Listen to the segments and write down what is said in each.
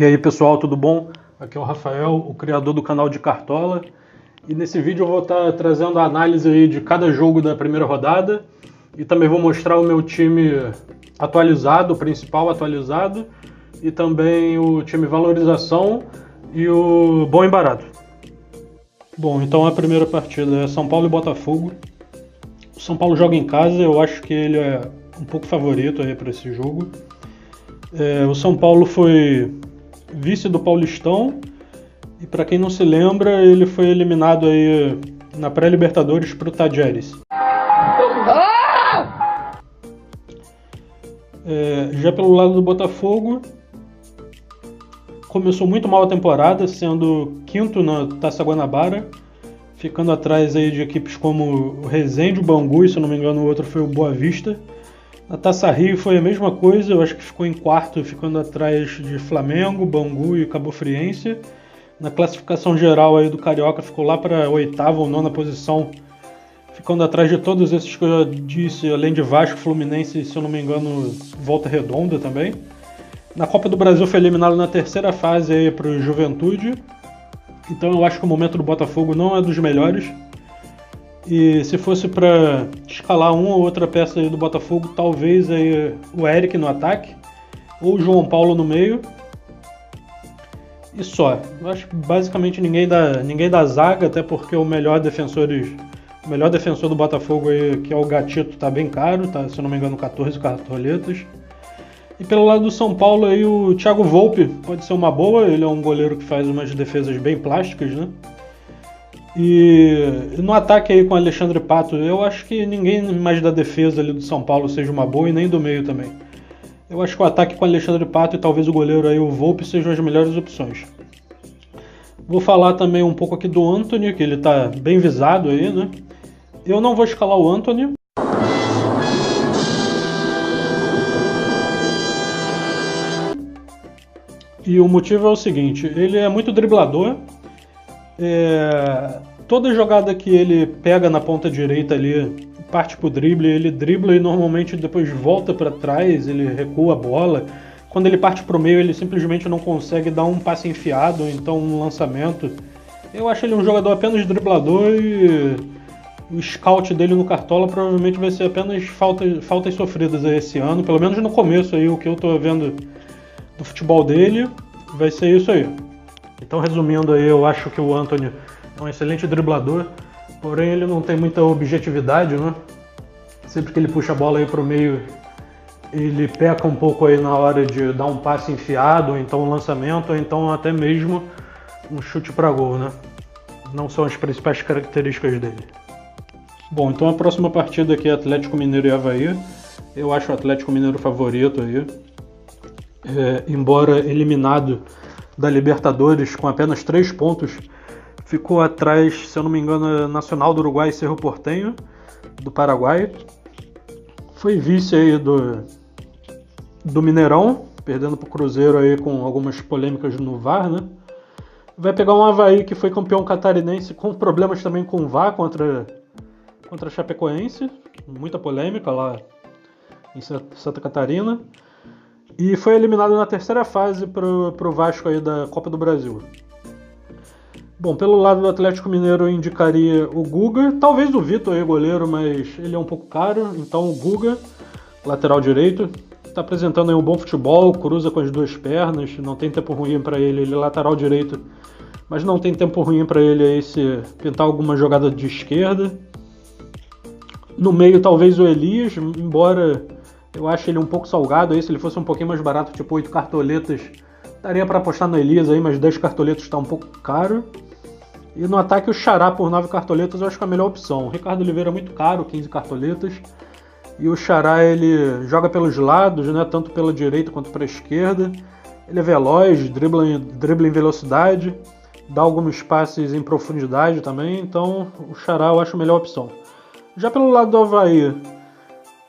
E aí pessoal, tudo bom? Aqui é o Rafael, o criador do canal de Cartola. E nesse vídeo eu vou estar trazendo a análise aí de cada jogo da primeira rodada. E também vou mostrar o meu time atualizado, o principal atualizado. E também o time valorização e o bom e barato. Bom, então a primeira partida é São Paulo e Botafogo. O São Paulo joga em casa, eu acho que ele é um pouco favorito aí para esse jogo. O São Paulo foi vice do Paulistão e, para quem não se lembra, ele foi eliminado aí na pré-Libertadores para o Tajeres. Já pelo lado do Botafogo, começou muito mal a temporada, sendo quinto na Taça Guanabara, ficando atrás aí de equipes como o Resende, o Bangu, e se eu não me engano o outro foi o Boa Vista. Na Taça Rio foi a mesma coisa, eu acho que ficou em quarto, ficando atrás de Flamengo, Bangu e Cabo Friense. Na classificação geral aí do Carioca ficou lá para a oitava ou nona posição, ficando atrás de todos esses que eu já disse, além de Vasco, Fluminense e, se eu não me engano, Volta Redonda também. Na Copa do Brasil foi eliminado na terceira fase aí para o Juventude, então eu acho que o momento do Botafogo não é dos melhores. E se fosse para escalar uma ou outra peça aí do Botafogo, talvez aí o Eric no ataque, ou o João Paulo no meio. E só. Eu acho que basicamente ninguém da zaga, até porque o melhor defensor do Botafogo aí, que é o Gatito, tá bem caro, tá, se eu não me engano, 14 cartoletas. E pelo lado do São Paulo aí, o Thiago Volpi pode ser uma boa, ele é um goleiro que faz umas defesas bem plásticas, né? E no ataque aí com o Alexandre Pato, eu acho que ninguém mais da defesa ali do São Paulo seja uma boa e nem do meio também. Eu acho que o ataque com o Alexandre Pato e talvez o goleiro aí, o Volpi, sejam as melhores opções. Vou falar também um pouco aqui do Antony, que ele tá bem visado aí, né? Eu não vou escalar o Antony. E o motivo é o seguinte, ele é muito driblador. Toda jogada que ele pega na ponta direita ali, parte pro drible, ele dribla e normalmente depois volta para trás, ele recua a bola. Quando ele parte pro meio, ele simplesmente não consegue dar um passe enfiado, então um lançamento. Eu acho ele um jogador apenas driblador e o scout dele no Cartola provavelmente vai ser apenas faltas sofridas aí esse ano, pelo menos no começo aí, o que eu tô vendo do futebol dele vai ser isso aí. Então, resumindo aí, eu acho que o Antony é um excelente driblador, porém ele não tem muita objetividade, né? Sempre que ele puxa a bola aí pro meio, ele peca um pouco aí na hora de dar um passe enfiado, ou então um lançamento, ou então até mesmo um chute para gol, né? Não são as principais características dele. Bom, então a próxima partida aqui é Atlético Mineiro e Avaí. Eu acho o Atlético Mineiro favorito aí. Embora eliminado da Libertadores com apenas 3 pontos, ficou atrás, se eu não me engano, Nacional do Uruguai e Cerro Porteño, do Paraguai. Foi vice aí do Mineirão, perdendo para o Cruzeiro aí com algumas polêmicas no VAR, né? Vai pegar um Avaí que foi campeão catarinense com problemas também com o VAR contra a Chapecoense, muita polêmica lá em Santa Catarina. E foi eliminado na terceira fase pro Vasco aí da Copa do Brasil. Bom, pelo lado do Atlético Mineiro eu indicaria o Guga, talvez o Vitor aí, goleiro, mas ele é um pouco caro, então o Guga, lateral direito, está apresentando aí um bom futebol, cruza com as duas pernas, não tem tempo ruim para ele é lateral direito, mas não tem tempo ruim para ele aí se pintar alguma jogada de esquerda. No meio talvez o Elias, embora eu acho ele um pouco salgado aí, se ele fosse um pouquinho mais barato, tipo 8 cartoletas, daria para apostar no Elias aí, mas 10 cartoletas está um pouco caro. E no ataque o Xará por 9 cartoletas eu acho que é a melhor opção. O Ricardo Oliveira é muito caro, 15 cartoletas. E o Xará ele joga pelos lados, né, tanto pela direita quanto para a esquerda. Ele é veloz, dribla em velocidade, dá alguns passes em profundidade também, então o Xará eu acho a melhor opção. Já pelo lado do Avaí,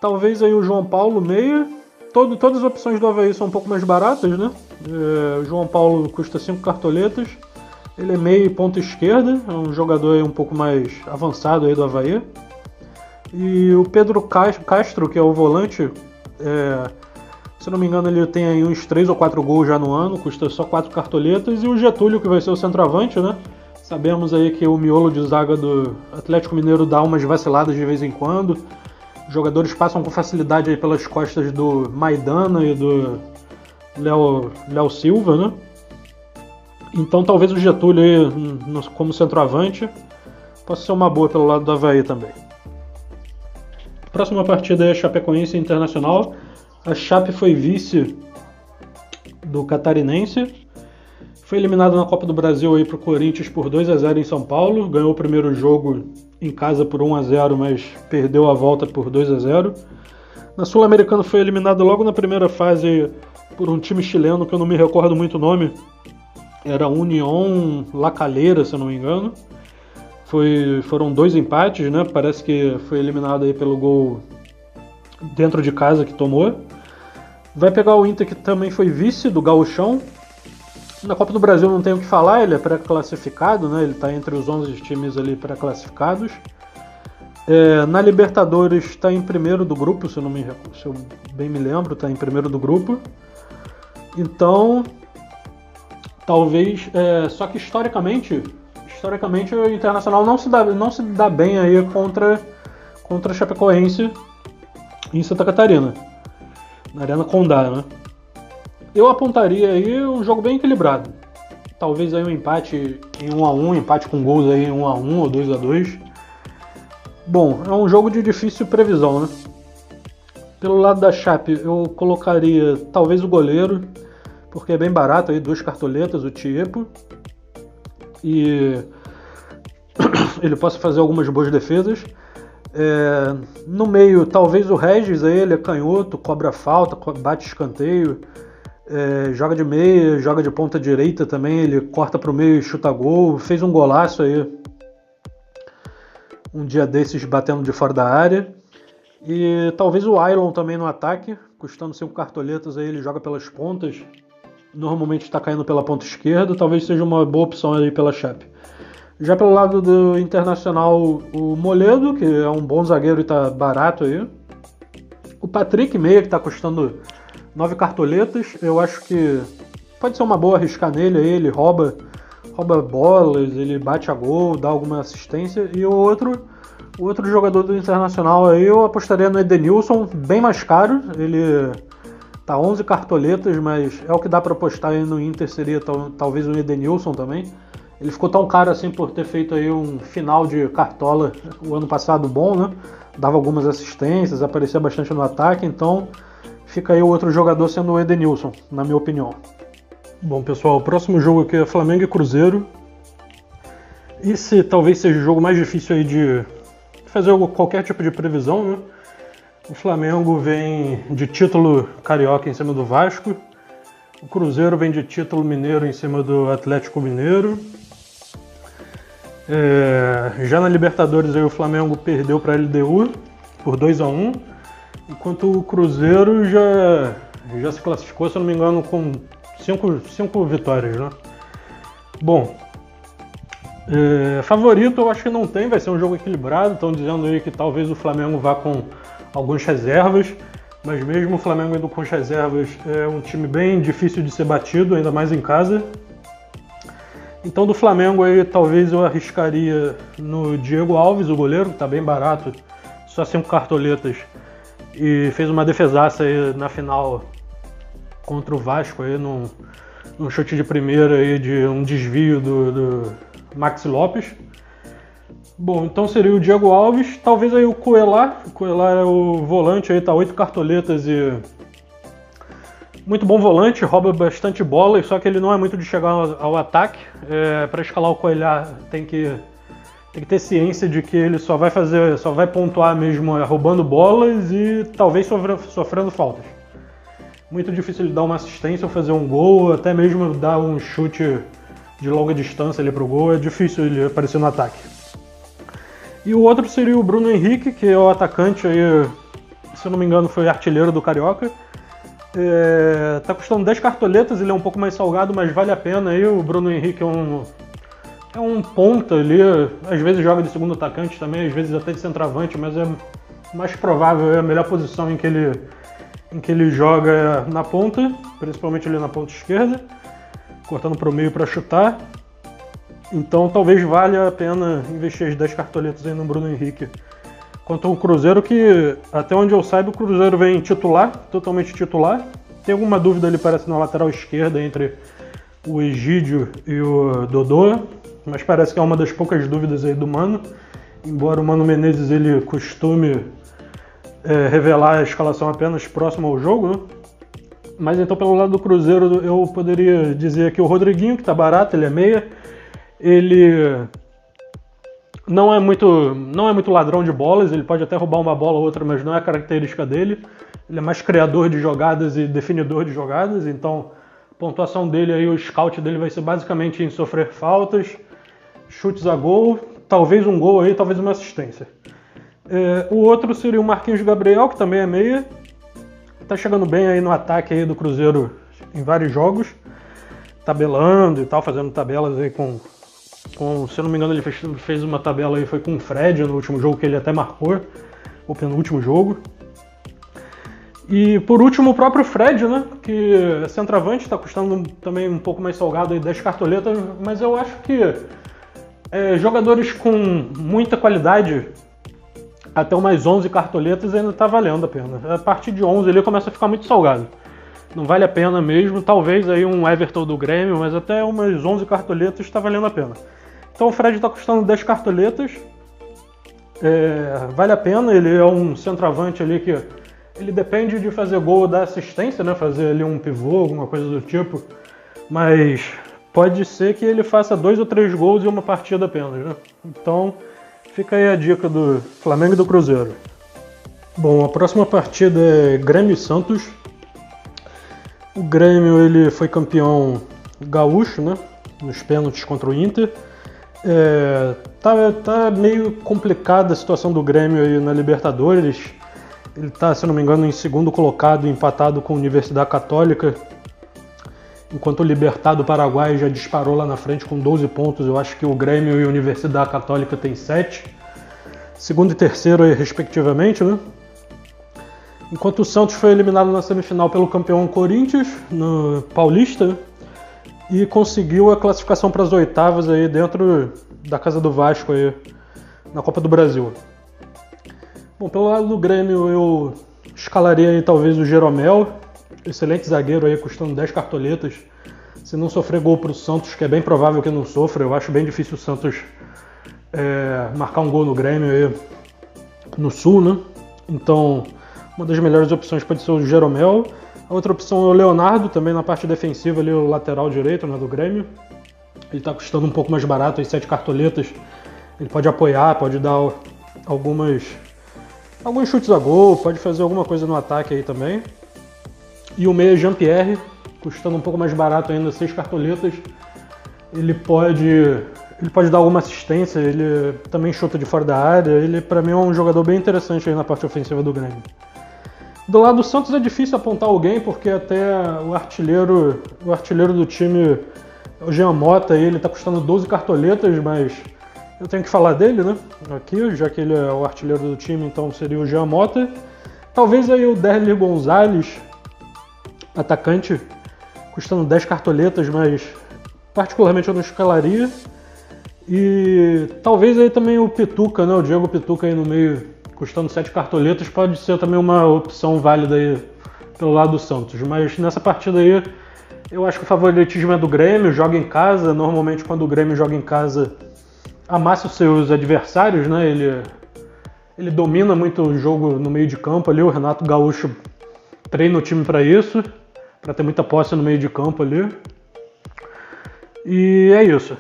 talvez aí o João Paulo meia. Todas as opções do Avaí são um pouco mais baratas, né? O João Paulo custa 5 cartoletas. Ele é meia e ponta esquerda. É um jogador aí um pouco mais avançado aí do Avaí. E o Pedro Castro, que é o volante, Se não me engano, ele tem aí uns 3 ou 4 gols já no ano, custa só 4 cartoletas. E o Getúlio, que vai ser o centroavante, né? Sabemos aí que o miolo de zaga do Atlético Mineiro dá umas vaciladas de vez em quando. Os jogadores passam com facilidade aí pelas costas do Maidana e do Léo Silva, né? Então talvez o Getúlio aí, como centroavante, possa ser uma boa pelo lado do Avaí também. Próxima partida é a Chapecoense Internacional. A Chape foi vice do Catarinense. Foi eliminado na Copa do Brasil aí pro Corinthians por 2-0 em São Paulo. Ganhou o primeiro jogo em casa por 1-0, mas perdeu a volta por 2-0. Na Sul-Americana foi eliminado logo na primeira fase por um time chileno que eu não me recordo muito o nome. Era União La Calera, se eu não me engano. Foram 2 empates, né? Parece que foi eliminado aí pelo gol dentro de casa que tomou. Vai pegar o Inter, que também foi vice do Gauchão. Na Copa do Brasil não tem o que falar, ele é pré-classificado, né? Ele está entre os 11 times ali pré-classificados. Na Libertadores está em primeiro do grupo, se eu bem me lembro, está em primeiro do grupo. Então, talvez... só que historicamente o Internacional não se dá bem aí contra a Chapecoense em Santa Catarina, na Arena Condá, né? Eu apontaria aí um jogo bem equilibrado. Talvez aí um empate em 1-1, empate com gols aí em 1-1 ou 2-2. Bom, é um jogo de difícil previsão, né? Pelo lado da Chape, eu colocaria talvez o goleiro, porque é bem barato aí, 2 cartoletas, o Tiepo. E ele possa fazer algumas boas defesas. No meio, talvez o Regis, aí ele é canhoto, cobra falta, bate escanteio, joga de meia, joga de ponta direita também, ele corta pro meio e chuta gol, fez um golaço aí um dia desses batendo de fora da área. E talvez o Ailon também no ataque, custando 5 cartoletas, aí ele joga pelas pontas, normalmente está caindo pela ponta esquerda, talvez seja uma boa opção aí pela Chape. Já pelo lado do Internacional, o Moledo, que é um bom zagueiro e está barato aí. O Patrick Meia, que está custando 9 cartoletas, eu acho que pode ser uma boa arriscar nele aí, ele rouba bolas, ele bate a gol, dá alguma assistência. E o outro jogador do Internacional aí, eu apostaria no Edenilson, bem mais caro, ele tá 11 cartoletas, mas é o que dá para apostar aí no Inter, seria talvez o Edenilson também. Ele ficou tão caro assim por ter feito aí um final de cartola o ano passado bom, né? Dava algumas assistências, aparecia bastante no ataque, então fica aí o outro jogador sendo o Edenilson, na minha opinião. Bom, pessoal, o próximo jogo aqui é Flamengo e Cruzeiro. Esse talvez seja o jogo mais difícil aí de fazer qualquer tipo de previsão, né? O Flamengo vem de título carioca em cima do Vasco. O Cruzeiro vem de título mineiro em cima do Atlético Mineiro. Já na Libertadores aí o Flamengo perdeu para a LDU por 2-1, enquanto o Cruzeiro já se classificou, se eu não me engano, com 5 vitórias, né? Bom, favorito eu acho que não tem, vai ser um jogo equilibrado. Estão dizendo aí que talvez o Flamengo vá com algumas reservas, mas mesmo o Flamengo indo com as reservas é um time bem difícil de ser batido, ainda mais em casa. Então do Flamengo aí talvez eu arriscaria no Diego Alves, o goleiro, que está bem barato, só 5 cartoletas, e fez uma defesaça aí na final contra o Vasco aí num chute de primeira aí de um desvio do Maxi Lopes. Bom, então seria o Diego Alves, talvez aí o Coellar. O Coellar é o volante aí, tá 8 cartoletas e muito bom volante, rouba bastante bola, só que ele não é muito de chegar ao ataque. Para escalar o Coellar tem que ter ciência de que ele só vai pontuar mesmo roubando bolas e talvez sofrendo faltas. Muito difícil ele dar uma assistência ou fazer um gol, até mesmo dar um chute de longa distância ali pro gol, é difícil ele aparecer no ataque. E o outro seria o Bruno Henrique, que é o atacante aí, se eu não me engano foi artilheiro do Carioca. Tá custando 10 cartoletas, ele é um pouco mais salgado, mas vale a pena aí. O Bruno Henrique é um ponta ali, às vezes joga de segundo atacante também, às vezes até de centroavante, mas é mais provável, é a melhor posição em que em que ele joga na ponta, principalmente ali na ponta esquerda, cortando para o meio para chutar. Então talvez valha a pena investir as 10 cartoletas aí no Bruno Henrique. Quanto ao Cruzeiro, que até onde eu saiba o Cruzeiro vem titular, totalmente titular. Tem alguma dúvida ali, parece, na lateral esquerda entre o Egídio e o Dodô, mas parece que é uma das poucas dúvidas aí do Mano, embora o Mano Menezes ele costume revelar a escalação apenas próximo ao jogo, né? Mas então pelo lado do Cruzeiro eu poderia dizer que o Rodriguinho, que está barato, ele é meia, ele não é muito ladrão de bolas, ele pode até roubar uma bola ou outra, mas não é a característica dele. Ele é mais criador de jogadas e definidor de jogadas, então a pontuação dele aí, o scout dele vai ser basicamente em sofrer faltas, chutes a gol, talvez um gol aí, talvez uma assistência. O outro seria o Marquinhos Gabriel, que também é meia, tá chegando bem aí no ataque aí do Cruzeiro em vários jogos, tabelando e tal, fazendo tabelas aí com se eu não me engano ele fez uma tabela aí, foi com o Fred no último jogo que ele até marcou, ou penúltimo jogo. E por último o próprio Fred, né, que é centroavante, está custando também um pouco mais salgado aí, 10 cartoletas, mas eu acho que jogadores com muita qualidade, até umas 11 cartoletas ainda está valendo a pena. A partir de 11 ele começa a ficar muito salgado. Não vale a pena mesmo, talvez aí um Everton do Grêmio, mas até umas 11 cartoletas está valendo a pena. Então o Fred está custando 10 cartoletas, vale a pena, ele é um centroavante ali que ele depende de fazer gol ou dar assistência, né? Fazer ali um pivô, alguma coisa do tipo, mas pode ser que ele faça 2 ou 3 gols em uma partida apenas, né? Então fica aí a dica do Flamengo e do Cruzeiro. Bom, a próxima partida é Grêmio e Santos. O Grêmio ele foi campeão gaúcho, né? Nos pênaltis contra o Inter. Tá meio complicada a situação do Grêmio aí na Libertadores. Ele está, se não me engano, em segundo colocado, empatado com a Universidade Católica, enquanto o Libertad do Paraguai já disparou lá na frente com 12 pontos. Eu acho que o Grêmio e a Universidade Católica têm 7. Segundo e terceiro, aí, respectivamente, né? Enquanto o Santos foi eliminado na semifinal pelo campeão Corinthians, no Paulista, e conseguiu a classificação para as oitavas aí dentro da casa do Vasco aí, na Copa do Brasil. Bom, pelo lado do Grêmio eu escalaria aí talvez o Jeromel, excelente zagueiro aí, custando 10 cartoletas. Se não sofrer gol para o Santos, que é bem provável que não sofra, eu acho bem difícil o Santos marcar um gol no Grêmio aí no Sul, né? Então, uma das melhores opções pode ser o Jeromel. A outra opção é o Leonardo, também na parte defensiva, ali o lateral direito, né, do Grêmio. Ele está custando um pouco mais barato, aí 7 cartoletas. Ele pode apoiar, pode dar alguns chutes a gol, pode fazer alguma coisa no ataque aí também. E o meia Jean-Pierre, custando um pouco mais barato ainda, 6 cartoletas. Ele pode dar alguma assistência, ele também chuta de fora da área. Ele, para mim, é um jogador bem interessante aí na parte ofensiva do Grêmio. Do lado do Santos é difícil apontar alguém, porque até o artilheiro do time, o Jean Mota, ele está custando 12 cartoletas, mas eu tenho que falar dele, né? Aqui, já que ele é o artilheiro do time, então seria o Jean Mota. Talvez aí o Derli Gonzalez, atacante, custando 10 cartoletas, mas particularmente eu não escalaria. E talvez aí também o Pituca, né? O Diego Pituca aí no meio, custando 7 cartoletas, pode ser também uma opção válida aí pelo lado do Santos. Mas nessa partida aí, eu acho que o favoritismo é do Grêmio, joga em casa. Normalmente quando o Grêmio joga em casa, amassa os seus adversários, né? Ele domina muito o jogo no meio de campo ali. O Renato Gaúcho treina o time para isso, para ter muita posse no meio de campo ali. E é isso.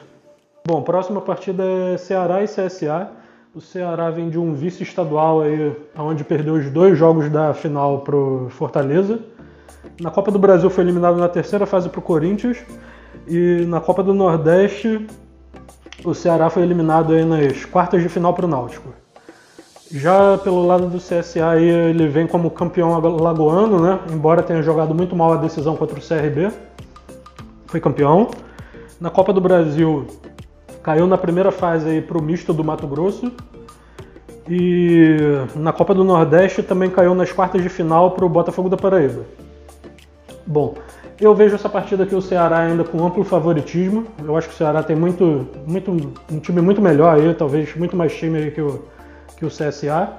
Bom, próxima partida é Ceará e CSA. O Ceará vem de um vice-estadual aí, onde perdeu os 2 jogos da final para o Fortaleza. Na Copa do Brasil foi eliminado na terceira fase para o Corinthians. E na Copa do Nordeste, o Ceará foi eliminado aí nas quartas de final para o Náutico. Já pelo lado do CSA, aí, ele vem como campeão alagoano, né? Embora tenha jogado muito mal a decisão contra o CRB. Foi campeão. Na Copa do Brasil, caiu na primeira fase para o misto do Mato Grosso. E na Copa do Nordeste também caiu nas quartas de final para o Botafogo da Paraíba. Bom, eu vejo essa partida aqui o Ceará ainda com amplo favoritismo. Eu acho que o Ceará tem um time muito melhor aí, talvez muito mais time aí que o CSA,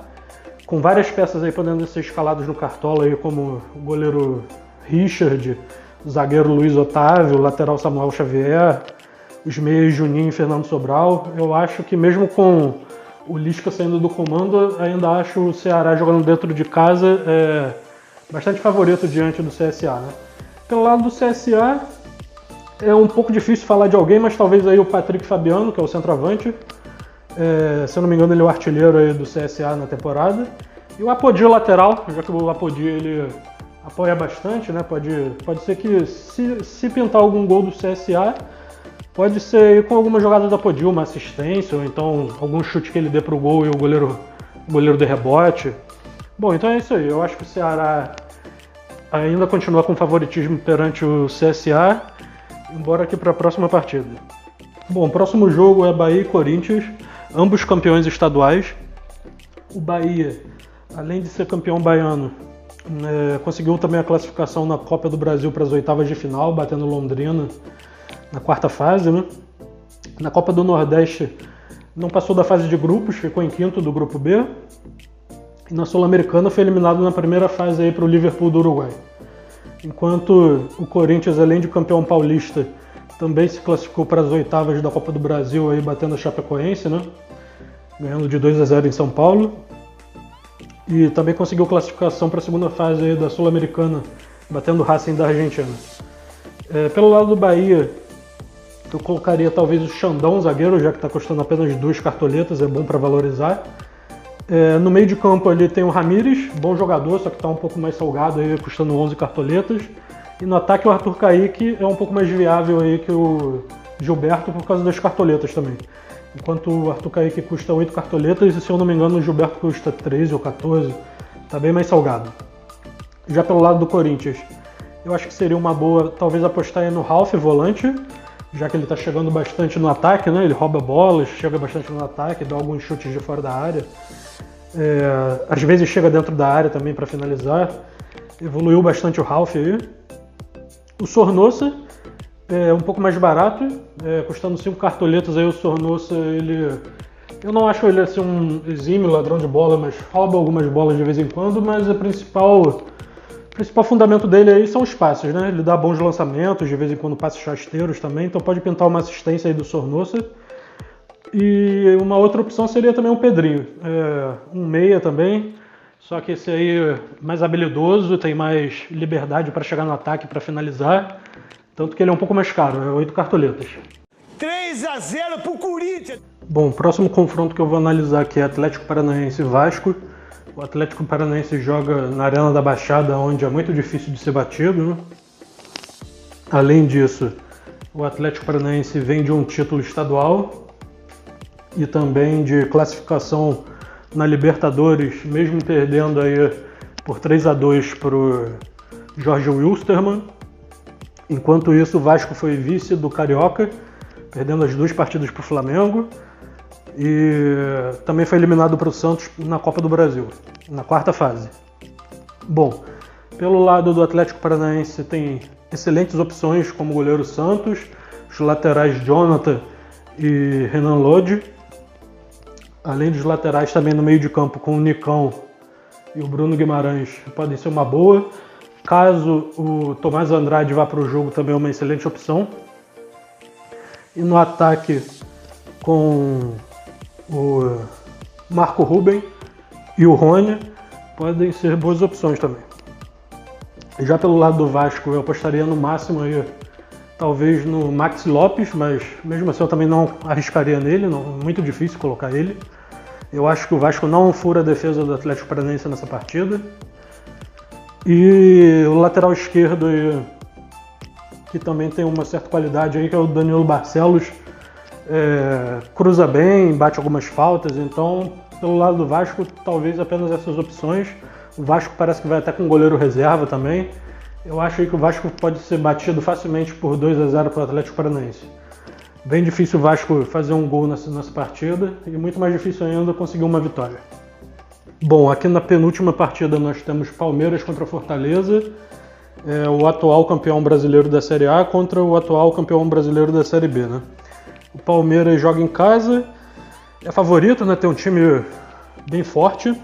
com várias peças aí podendo ser escaladas no Cartola aí, como o goleiro Richard, o zagueiro Luiz Otávio, o lateral Samuel Xavier, os meias Juninho e Fernando Sobral. Eu acho que mesmo com o Lisca saindo do comando, ainda acho o Ceará jogando dentro de casa bastante favorito diante do CSA, né? Pelo lado do CSA, é um pouco difícil falar de alguém, mas talvez aí o Patrick Fabiano, que é o centroavante. Se eu não me engano, ele é o artilheiro aí do CSA na temporada. E o Apodi, lateral, já que o Apodi ele apoia bastante, né? Pode ser que se pintar algum gol do CSA, pode ser com alguma jogada do Apodi, uma assistência, ou então algum chute que ele dê pro gol e o goleiro de rebote. Bom, então é isso aí. Eu acho que o Ceará ainda continua com favoritismo perante o CSA, embora aqui para a próxima partida. Bom, o próximo jogo é Bahia e Corinthians, ambos campeões estaduais. O Bahia, além de ser campeão baiano, conseguiu também a classificação na Copa do Brasil para as oitavas de final, batendo Londrina na quarta fase, né? Na Copa do Nordeste não passou da fase de grupos, ficou em quinto do grupo B. E na Sul-Americana foi eliminado na primeira fase para o Liverpool do Uruguai. Enquanto o Corinthians, além de campeão paulista, também se classificou para as oitavas da Copa do Brasil, aí batendo a Chapecoense, né? Ganhando de 2-0 em São Paulo. E também conseguiu classificação para a segunda fase aí da Sul-Americana, batendo o Racing da Argentina. Pelo lado do Bahia, eu colocaria talvez o Xandão, zagueiro, já que está custando apenas 2 cartoletas, é bom para valorizar. No meio de campo ali tem o Ramírez, bom jogador, só que está um pouco mais salgado, aí, custando 11 cartoletas. E no ataque o Arthur Caíque é um pouco mais viável aí que o Gilberto por causa das cartoletas também. Enquanto o Arthur Caíque custa 8 cartoletas e, se eu não me engano, o Gilberto custa 13 ou 14, está bem mais salgado. Já pelo lado do Corinthians, eu acho que seria uma boa talvez apostar aí no Ralf, volante, já que ele está chegando bastante no ataque, né? Ele rouba bolas, chega bastante no ataque, dá alguns chutes de fora da área. Às vezes chega dentro da área também para finalizar. Evoluiu bastante o Ralf aí. O Sornosa é um pouco mais barato, custando 5 cartoletas aí. O Sornosa, eu não acho ele assim um exímio ladrão de bola, mas rouba algumas bolas de vez em quando, mas o principal fundamento dele aí são os passes, né? Ele dá bons lançamentos, de vez em quando passes rasteiros também, então pode pintar uma assistência aí do Sornosa. E uma outra opção seria também o Pedrinho, um meia também, só que esse aí mais habilidoso, tem mais liberdade para chegar no ataque, para finalizar, tanto que ele é um pouco mais caro, 8 cartoletas. 3-0 pro Corinthians! Bom, o próximo confronto que eu vou analisar aqui é Atlético Paranaense e Vasco. O Atlético Paranaense joga na Arena da Baixada, onde é muito difícil de ser batido, né? Além disso, o Atlético Paranaense vem de um título estadual e também de classificação na Libertadores, mesmo perdendo aí por 3-2 para o Jorge Wilstermann. Enquanto isso, o Vasco foi vice do Carioca, perdendo as 2 partidas para o Flamengo. E também foi eliminado para o Santos na Copa do Brasil, na quarta fase. Bom, pelo lado do Atlético Paranaense tem excelentes opções como o goleiro Santos, os laterais Jonathan e Renan Lodi. Além dos laterais também no meio de campo com o Nicão e o Bruno Guimarães podem ser uma boa. Caso o Tomás Andrade vá para o jogo, também é uma excelente opção. E no ataque com o Marco Ruben e o Rony podem ser boas opções também. Já pelo lado do Vasco, eu apostaria no máximo aí, talvez no Maxi Lopes, mas mesmo assim eu também não arriscaria nele, muito difícil colocar ele. Eu acho que o Vasco não fura a defesa do Atlético Paranaense nessa partida. E o lateral esquerdo, que também tem uma certa qualidade aí, que é o Danilo Barcelos, cruza bem, bate algumas faltas, então pelo lado do Vasco talvez apenas essas opções. O Vasco parece que vai até com goleiro reserva também. Eu acho aí que o Vasco pode ser batido facilmente por 2-0 para o Atlético Paranaense. Bem difícil o Vasco fazer um gol nessa partida e muito mais difícil ainda conseguir uma vitória. Bom, aqui na penúltima partida nós temos Palmeiras contra Fortaleza, o atual campeão brasileiro da Série A contra o atual campeão brasileiro da Série B, né? O Palmeiras joga em casa, é favorito, né? Tem um time bem forte.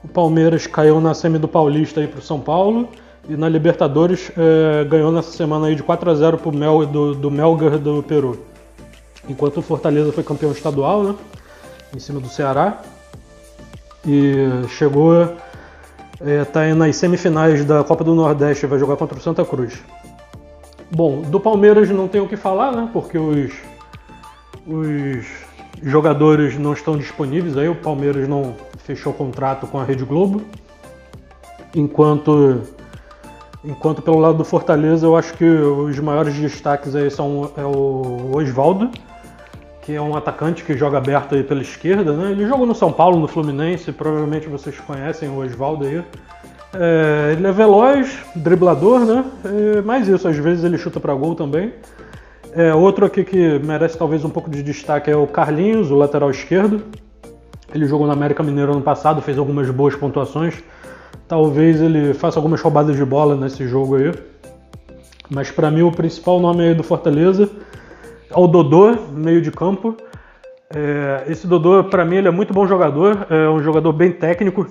O Palmeiras caiu na semi do Paulista aí pro São Paulo e na Libertadores ganhou nessa semana aí de 4-0 do Melgar do Peru. Enquanto o Fortaleza foi campeão estadual, né? Em cima do Ceará. E chegou, tá aí nas semifinais da Copa do Nordeste, vai jogar contra o Santa Cruz. Bom, do Palmeiras não tem o que falar, né? Porque os jogadores não estão disponíveis, aí o Palmeiras não fechou contrato com a Rede Globo. Enquanto pelo lado do Fortaleza, eu acho que os maiores destaques aí são o Osvaldo, que é um atacante que joga aberto aí pela esquerda, né? Ele jogou no São Paulo, no Fluminense, provavelmente vocês conhecem o Osvaldo aí. Ele é veloz, driblador, né? Mais isso, às vezes ele chuta para gol também. Outro aqui que merece talvez um pouco de destaque é o Carlinhos, o lateral esquerdo. Ele jogou no América Mineiro ano passado, fez algumas boas pontuações. Talvez ele faça algumas roubadas de bola nesse jogo aí. Mas para mim o principal nome aí do Fortaleza é o Dodô, meio de campo. Esse Dodô, para mim, ele é muito bom jogador. É um jogador bem técnico.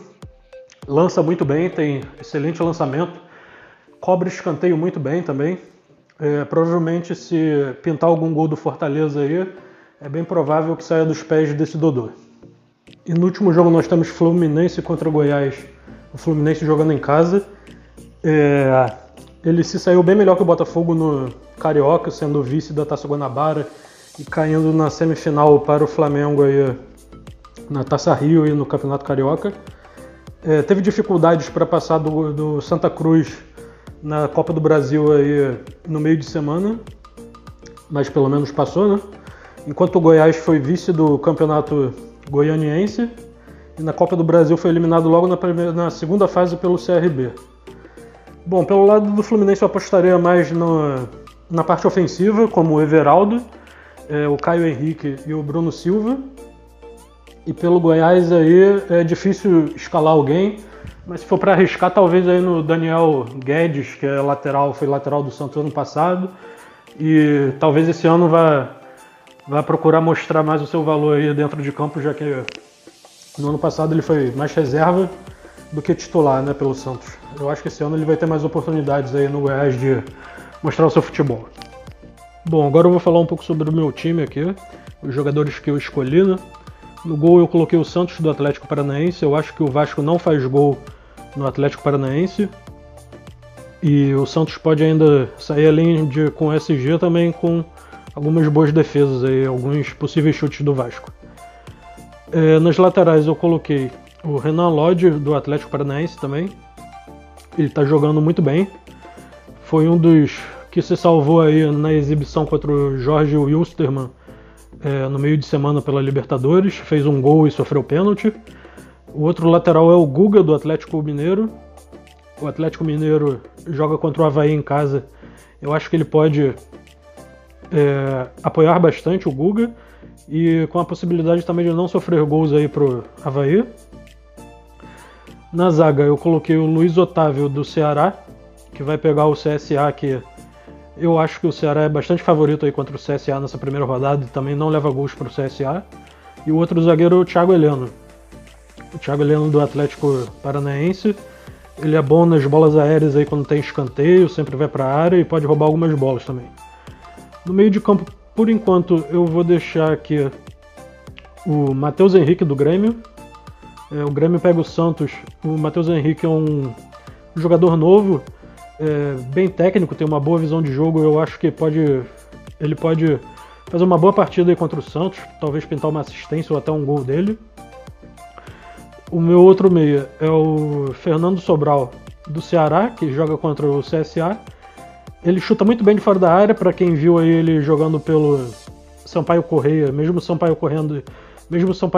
Lança muito bem, tem excelente lançamento. Cobra escanteio muito bem também. Provavelmente, se pintar algum gol do Fortaleza aí, é bem provável que saia dos pés desse Dodô. E no último jogo nós temos Fluminense contra Goiás. O Fluminense jogando em casa. Ele se saiu bem melhor que o Botafogo no Carioca, sendo vice da Taça Guanabara e caindo na semifinal para o Flamengo aí, na Taça Rio e no Campeonato Carioca. Teve dificuldades para passar do Santa Cruz na Copa do Brasil aí no meio de semana, mas pelo menos passou, né? Enquanto o Goiás foi vice do Campeonato Goianiense e na Copa do Brasil foi eliminado logo na segunda fase pelo CRB. Bom, pelo lado do Fluminense eu apostaria mais na parte ofensiva, como o Everaldo, o Caio Henrique e o Bruno Silva. E pelo Goiás aí é difícil escalar alguém, mas se for para arriscar, talvez aí no Daniel Guedes, que é foi lateral do Santos ano passado, e talvez esse ano vá procurar mostrar mais o seu valor aí dentro de campo, já que no ano passado ele foi mais reserva do que titular, né, pelo Santos. Eu acho que esse ano ele vai ter mais oportunidades aí no Goiás de mostrar o seu futebol. Bom, agora eu vou falar um pouco sobre o meu time aqui, os jogadores que eu escolhi, né? No gol eu coloquei o Santos do Atlético Paranaense. Eu acho que o Vasco não faz gol no Atlético Paranaense. E o Santos pode ainda sair além com SG também com algumas boas defesas aí, alguns possíveis chutes do Vasco. Nas laterais eu coloquei o Renan Lodge do Atlético Paranaense também. Ele está jogando muito bem. Foi um dos que se salvou aí na exibição contra o Jorge Wilstermann no meio de semana pela Libertadores, fez um gol e sofreu pênalti. O outro lateral é o Guga, do Atlético Mineiro. O Atlético Mineiro joga contra o Avaí em casa. Eu acho que ele pode apoiar bastante o Guga e com a possibilidade também de não sofrer gols aí pro Avaí. Na zaga eu coloquei o Luiz Otávio do Ceará, que vai pegar o CSA, que eu acho que o Ceará é bastante favorito aí contra o CSA nessa primeira rodada e também não leva gols para o CSA. E o outro zagueiro é o Thiago Heleno. O Thiago Heleno do Atlético Paranaense. Ele é bom nas bolas aéreas aí quando tem escanteio, sempre vai para a área e pode roubar algumas bolas também. No meio de campo, por enquanto, eu vou deixar aqui o Matheus Henrique do Grêmio. O Grêmio pega o Santos. O Matheus Henrique é um jogador novo, bem técnico, tem uma boa visão de jogo. Eu acho que ele pode fazer uma boa partida aí contra o Santos, talvez pintar uma assistência ou até um gol dele. O meu outro meia é o Fernando Sobral do Ceará, que joga contra o CSA. Ele chuta muito bem de fora da área, para quem viu aí ele jogando pelo Sampaio Corrêa, mesmo o Sampaio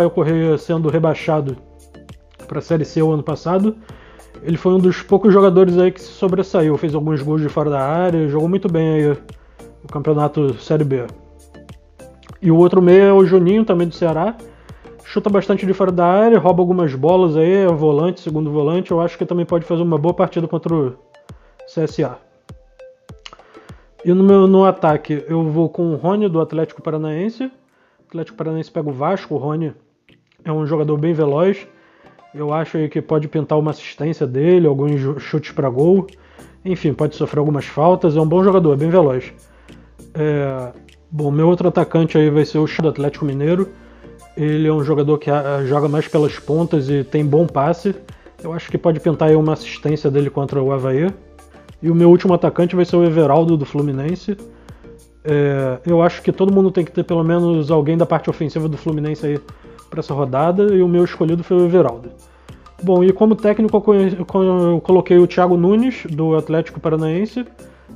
Corrêa sendo rebaixado para a Série C o ano passado. Ele foi um dos poucos jogadores aí que se sobressaiu, fez alguns gols de fora da área, jogou muito bem aí o campeonato Série B. E o outro meia é o Juninho, também do Ceará. Chuta bastante de fora da área, rouba algumas bolas aí, é volante, segundo volante. Eu acho que também pode fazer uma boa partida contra o CSA. E no ataque eu vou com o Rony do Atlético Paranaense. O Atlético Paranaense pega o Vasco, o Rony é um jogador bem veloz. Eu acho aí que pode pintar uma assistência dele, alguns chutes para gol. Enfim, pode sofrer algumas faltas, é um bom jogador, é bem veloz. Bom, meu outro atacante aí vai ser o Chico do Atlético Mineiro. Ele é um jogador que joga mais pelas pontas e tem bom passe. Eu acho que pode pintar aí uma assistência dele contra o Avaí. E o meu último atacante vai ser o Everaldo do Fluminense. Eu acho que todo mundo tem que ter pelo menos alguém da parte ofensiva do Fluminense aí para essa rodada. E o meu escolhido foi o Everaldo. Bom, e como técnico eu coloquei o Thiago Nunes do Atlético Paranaense.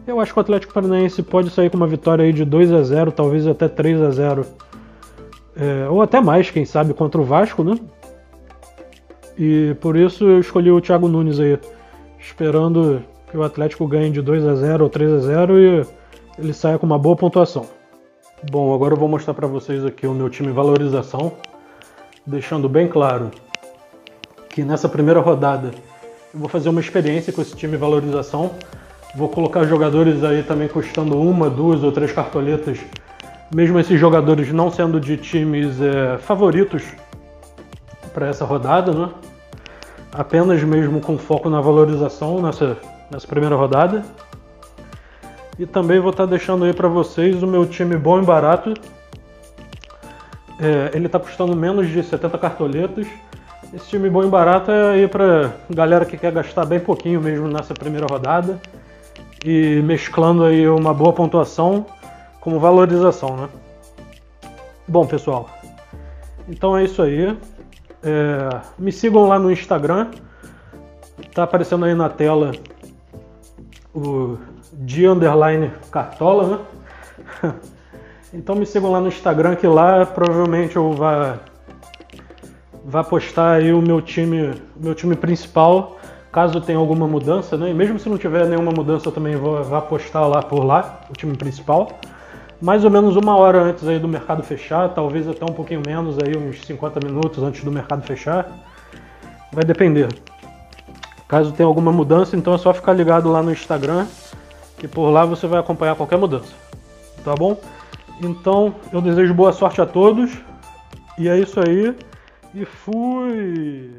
Eu acho que o Atlético Paranaense pode sair com uma vitória aí de 2-0, talvez até 3-0. Ou até mais, quem sabe, contra o Vasco, né? E por isso eu escolhi o Thiago Nunes aí, esperando que o Atlético ganhe de 2-0 ou 3-0 e ele saia com uma boa pontuação. Bom, agora eu vou mostrar para vocês aqui o meu time valorização, deixando bem claro que nessa primeira rodada eu vou fazer uma experiência com esse time valorização. Vou colocar jogadores aí também custando 1, 2 ou 3 cartoletas, mesmo esses jogadores não sendo de times favoritos para essa rodada, né? Apenas mesmo com foco na valorização nessa primeira rodada. E também vou estar deixando aí para vocês o meu time bom e barato. Ele está custando menos de 70 cartoletas. Esse time bom e barato é aí para galera que quer gastar bem pouquinho mesmo nessa primeira rodada e mesclando aí uma boa pontuação como valorização, né? Bom, pessoal, então é isso aí. Me sigam lá no Instagram. Tá aparecendo aí na tela o _cartola, né? Então me sigam lá no Instagram, que lá provavelmente eu vá postar aí o meu time principal, caso tenha alguma mudança, né? E mesmo se não tiver nenhuma mudança, eu também vou postar lá por lá o time principal. Mais ou menos 1 hora antes aí do mercado fechar, talvez até um pouquinho menos, aí uns 50 minutos antes do mercado fechar. Vai depender. Caso tenha alguma mudança, então é só ficar ligado lá no Instagram, que por lá você vai acompanhar qualquer mudança. Tá bom? Então eu desejo boa sorte a todos. E é isso aí. E fui!